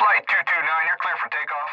Flight 229, you're clear for takeoff.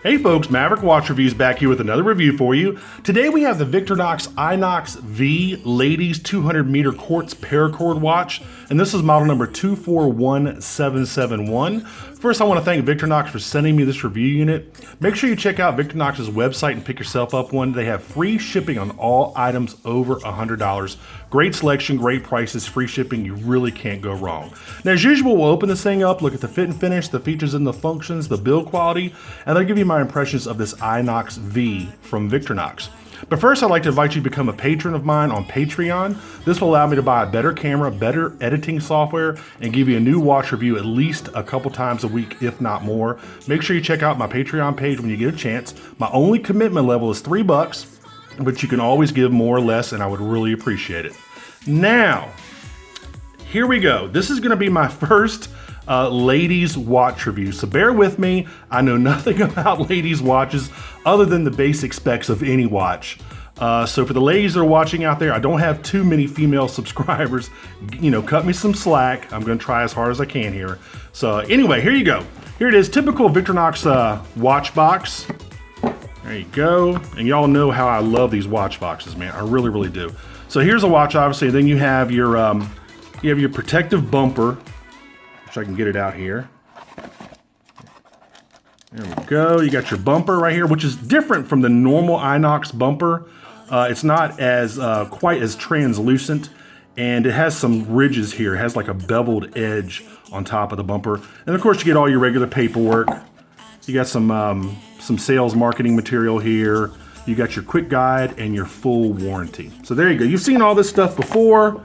Hey folks, Maverick Watch Reviews back here with another review for you. Today we have the Victorinox I.N.O.X V Ladies 200 meter Quartz Paracord watch, and this is model number 241771. First, I want to thank Victorinox for sending me this review unit. Make sure you check out Victorinox's website and pick yourself up one. They have free shipping on all items over $100. Great selection, great prices, free shipping. You really can't go wrong. Now, as usual, we'll open this thing up, look at the fit and finish, the features and the functions, the build quality, and I'll give you my impressions of this I.N.O.X V from Victorinox. But first, I'd like to invite you to become a patron of mine on Patreon. This will allow me to buy a better camera, better editing software, and give you a new watch review at least a couple times a week, if not more. Make sure you check out my Patreon page when you get a chance. My only commitment level is $3, but you can always give more or less, and I would really appreciate it. Now, here we go. This is gonna be my first ladies watch review, so bear with me. I know nothing about ladies watches other than the basic specs of any watch. So for the ladies that are watching out there, I don't have too many female subscribers. You know, cut me some slack. I'm gonna try as hard as I can here. So anyway, here you go. Here it is, typical Victorinox watch box. There you go. And y'all know how I love these watch boxes, man. I really, really do. So here's a watch, obviously. Then you have your protective bumper, which I can get it out here. There we go. You got your bumper right here, which is different from the normal I.N.O.X bumper. It's not as quite as translucent, and it has some ridges here. It has like a beveled edge on top of the bumper. And of course, you get all your regular paperwork. You got some sales marketing material here. You got your quick guide and your full warranty. So there you go. You've seen all this stuff before.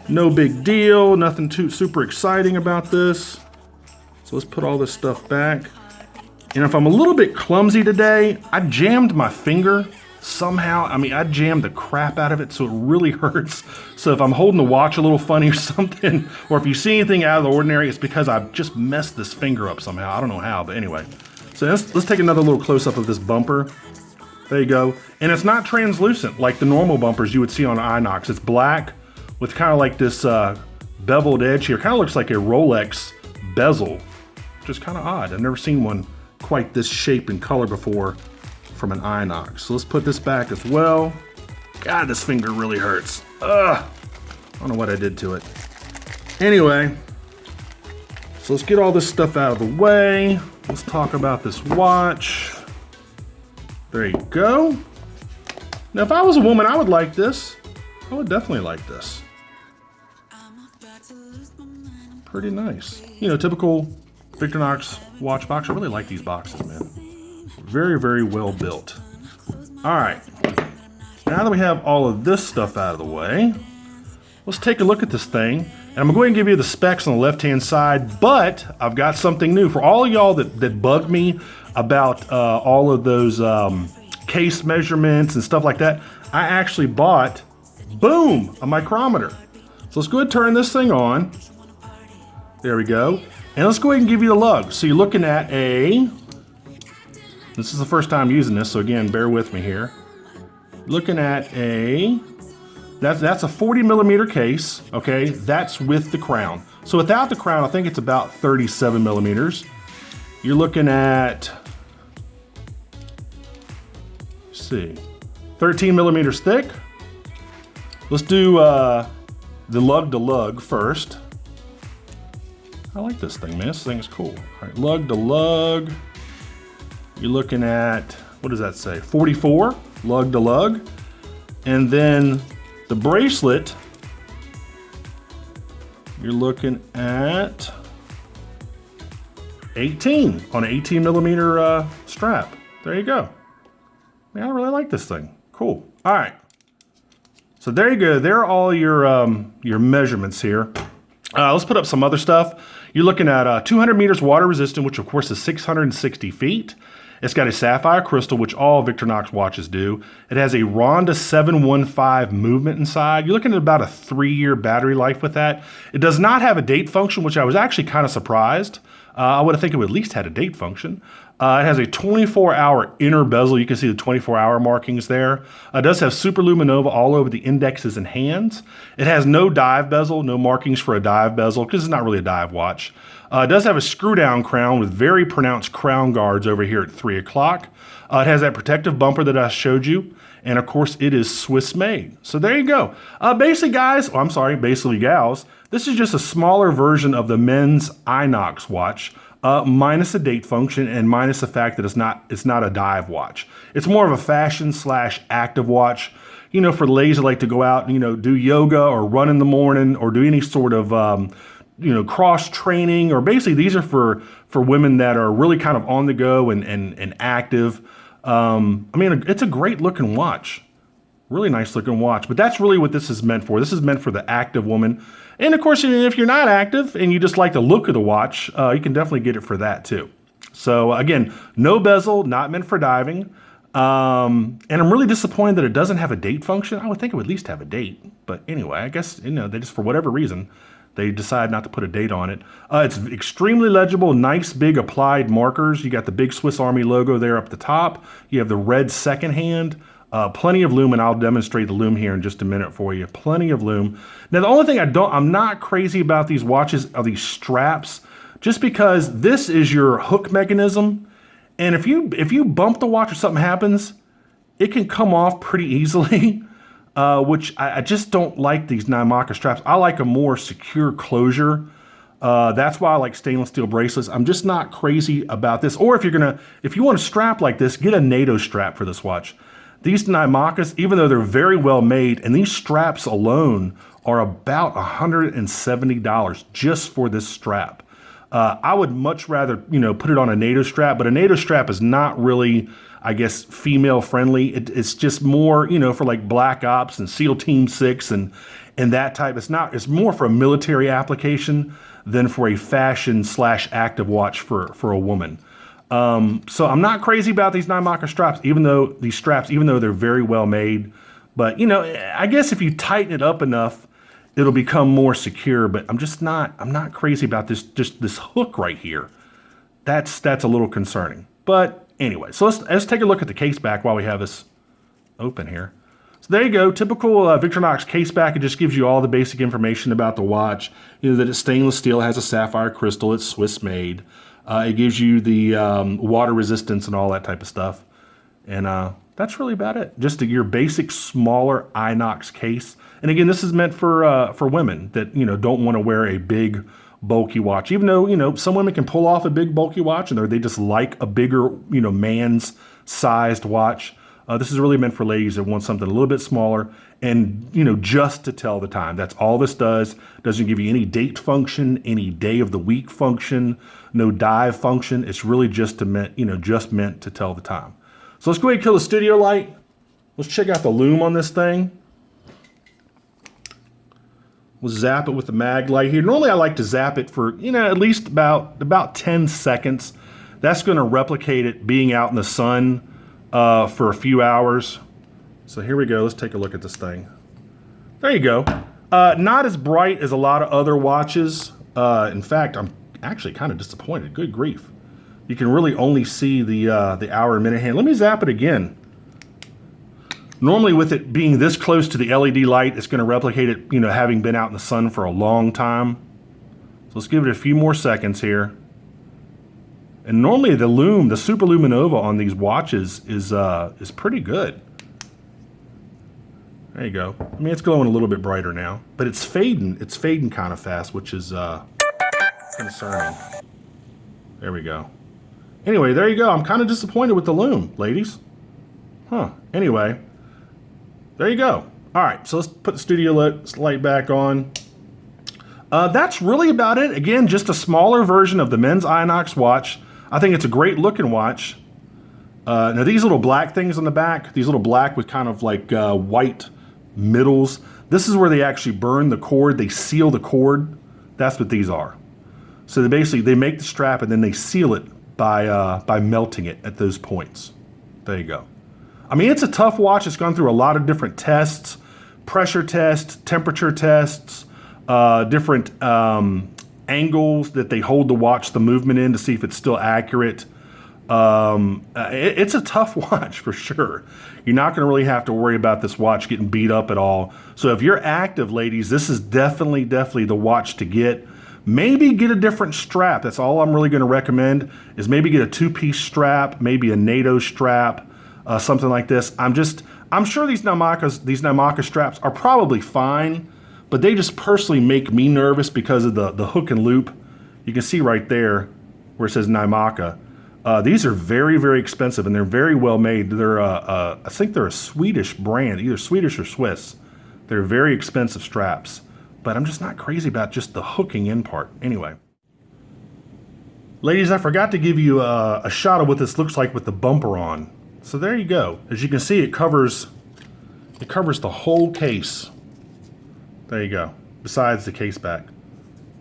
No big deal. Nothing too super exciting about this. So let's put all this stuff back. And if I'm a little bit clumsy today, I jammed my finger somehow. I mean, I jammed the crap out of it, so it really hurts. So if I'm holding the watch a little funny or something, or if you see anything out of the ordinary, it's because I've just messed this finger up somehow. I don't know how, but anyway. So let's take another little close-up of this bumper. There you go. And it's not translucent like the normal bumpers you would see on I.N.O.X. It's black with kind of like this beveled edge here. Kind of looks like a Rolex bezel, which is kind of odd. I've never seen one quite this shape and color before from an I.N.O.X. So let's put this back as well. God, this finger really hurts. Ugh. I don't know what I did to it. Anyway, so let's get all this stuff out of the way. Let's talk about this watch. There you go. Now, if I was a woman, I would like this. I would definitely like this. Pretty nice. You know, typical Victorinox watch box. I really like these boxes, man. Very, very well built. All right. Now that we have all of this stuff out of the way, let's take a look at this thing. And I'm going to give you the specs on the left-hand side, but I've got something new. For all of y'all that bugged me about all of those case measurements and stuff like that, I actually bought, boom, a micrometer. So let's go ahead and turn this thing on. There we go. And let's go ahead and give you the lug. So you're looking at this is the first time using this, so again, bear with me here. Looking at that's a 40 millimeter case, okay? That's with the crown. So without the crown, I think it's about 37 millimeters. You're looking at, let's see, 13 millimeters thick. Let's do the lug to lug first. I like this thing, man. This thing is cool. All right, lug to lug. You're looking at, what does that say? 44, lug to lug. And then the bracelet, you're looking at 18 on an 18 millimeter strap. There you go. Man, I really like this thing. Cool. All right. So there you go. There are all your measurements here. Let's put up some other stuff. You're looking at 200 meters water resistant, which of course is 660 feet. It's got a sapphire crystal, which all Victorinox watches do. It has a Ronda 715 movement inside. You're looking at about a 3-year battery life with that. It does not have a date function, which I was actually kind of surprised. I would have think it would at least had a date function. It has a 24-hour inner bezel. You can see the 24-hour markings there. It does have super luminova all over the indexes and hands. It has no dive bezel, no markings for a dive bezel, because it's not really a dive watch. It does have a screw-down crown with very pronounced crown guards over here at 3 o'clock. It has that protective bumper that I showed you. And of course, it is Swiss made. So there you go. Basically, guys, basically gals, this is just a smaller version of the men's I.N.O.X watch, minus a date function and minus the fact that it's not a dive watch. It's more of a fashion / active watch, you know, for the ladies that like to go out and, you know, do yoga or run in the morning or do any sort of, you know, cross training, or basically these are for women that are really kind of on the go and active. I mean, it's a great looking watch. Really nice looking watch, but that's really what this is meant for. This is meant for the active woman. And of course, if you're not active and you just like the look of the watch, you can definitely get it for that too. So again, no bezel, not meant for diving. And I'm really disappointed that it doesn't have a date function. I would think it would at least have a date, but anyway, I guess, you know, they just, for whatever reason, they decide not to put a date on it. It's extremely legible, nice big applied markers. You got the big Swiss Army logo there up the top. You have the red second hand. Plenty of lume, and I'll demonstrate the lume here in just a minute for you. Plenty of lume. Now, the only thing I'm not crazy about these watches are these straps, just because this is your hook mechanism. And if you bump the watch or something happens, it can come off pretty easily, which I just don't like these Nyamaka straps. I like a more secure closure. That's why I like stainless steel bracelets. I'm just not crazy about this. Or if you want a strap like this, get a NATO strap for this watch. These Nyamakas, even though they're very well made, and these straps alone are about $170 just for this strap. I would much rather, you know, put it on a NATO strap, but a NATO strap is not really, I guess, female friendly. It's just more, you know, for like Black Ops and SEAL Team 6 and that type. It's more for a military application than for a fashion / active watch for a woman. So I'm not crazy about these Nyamaka straps, even though they're very well made. But, you know, I guess if you tighten it up enough, it'll become more secure. But I'm not crazy about this hook right here. That's a little concerning. But anyway, so let's take a look at the case back while we have this open here. So there you go, typical Victorinox case back. It just gives you all the basic information about the watch. You know, that it's stainless steel, has a sapphire crystal, it's Swiss made. It gives you the water resistance and all that type of stuff. And that's really about it. Just your basic smaller I.N.O.X case. And again, this is meant for women that, you know, don't want to wear a big bulky watch. Even though, you know, some women can pull off a big bulky watch and they just like a bigger, you know, man's sized watch. This is really meant for ladies that want something a little bit smaller and, you know, just to tell the time. That's all this does. Doesn't give you any date function, any day of the week function, no dive function. It's really just meant to tell the time. So let's go ahead and kill the studio light. Let's check out the lume on this thing. We'll zap it with the mag light here. Normally I like to zap it for, you know, at least about 10 seconds. That's going to replicate it being out in the sun for a few hours. So here we go. Let's take a look at this thing. There you go. Not as bright as a lot of other watches. In fact, I'm actually kind of disappointed. Good grief. You can really only see the hour and minute hand. Let me zap it again. Normally with it being this close to the LED light, it's going to replicate it, you know, having been out in the sun for a long time. So let's give it a few more seconds here. And normally the lume, the super luminova on these watches is pretty good. There you go. I mean, it's glowing a little bit brighter now, but it's fading. It's fading kind of fast, which is concerning. There we go. Anyway, there you go. I'm kind of disappointed with the lume, ladies. Huh. Anyway, there you go. All right, so let's put the studio light back on. That's really about it. Again, just a smaller version of the men's I.N.O.X watch. I think it's a great looking watch. Now these little black things on the back, these little black with kind of like white middles, this is where they actually burn the cord. They seal the cord. That's what these are. So they make the strap and then they seal it by melting it at those points. There you go. I mean, it's a tough watch. It's gone through a lot of different tests, pressure tests, temperature tests, different angles that they hold the watch, the movement in to see if it's still accurate. It's a tough watch for sure. You're not going to really have to worry about this watch getting beat up at all. So if you're active, ladies, this is definitely the watch to get. Maybe get a different strap. That's all I'm really going to recommend is maybe get a 2-piece strap, maybe a NATO strap, something like this. I'm sure these Namaka straps are probably fine, but they just personally make me nervous because of the hook and loop. You can see right there where it says Namaka. These are very expensive and they're very well made. They're I think they're a Swedish brand, either Swedish or Swiss. They're very expensive straps, but I'm just not crazy about just the hooking in part. Anyway, ladies, I forgot to give you a shot of what this looks like with the bumper on. So there you go. As you can see, it covers the whole case. There you go. Besides the case back.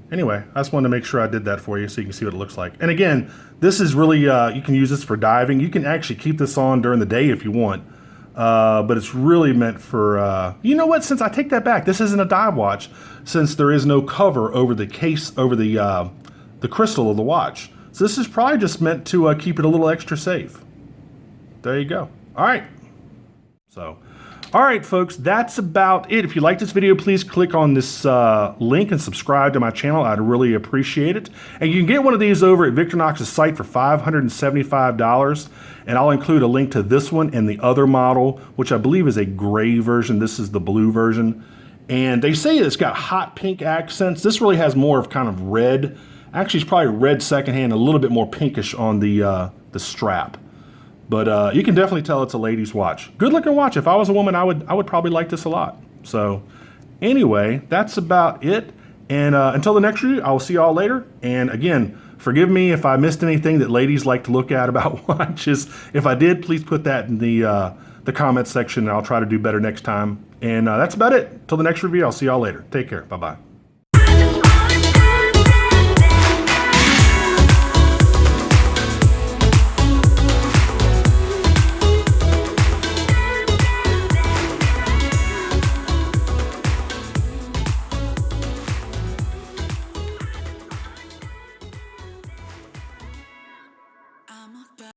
Anyway, I just wanted to make sure I did that for you so you can see what it looks like. And again, this is really, you can use this for diving. You can actually keep this on during the day if you want. But it's really meant for, you know what, since I take that back, this isn't a dive watch since there is no cover over the case, over the crystal of the watch. So this is probably just meant to keep it a little extra safe. There you go. All right. So, all right, folks, that's about it. If you like this video, please click on this link and subscribe to my channel. I'd really appreciate it. And you can get one of these over at Victorinox's site for $575. And I'll include a link to this one and the other model, which I believe is a gray version. This is the blue version. And they say it's got hot pink accents. This really has more of kind of red. Actually, it's probably red secondhand, a little bit more pinkish on the strap. But you can definitely tell it's a ladies' watch. Good looking watch. If I was a woman, I would probably like this a lot. So anyway, that's about it. And until the next review, I will see y'all later. And again, forgive me if I missed anything that ladies like to look at about watches. If I did, please put that in the comments section and I'll try to do better next time. And that's about it. Till the next review, I'll see y'all later. Take care. Bye-bye.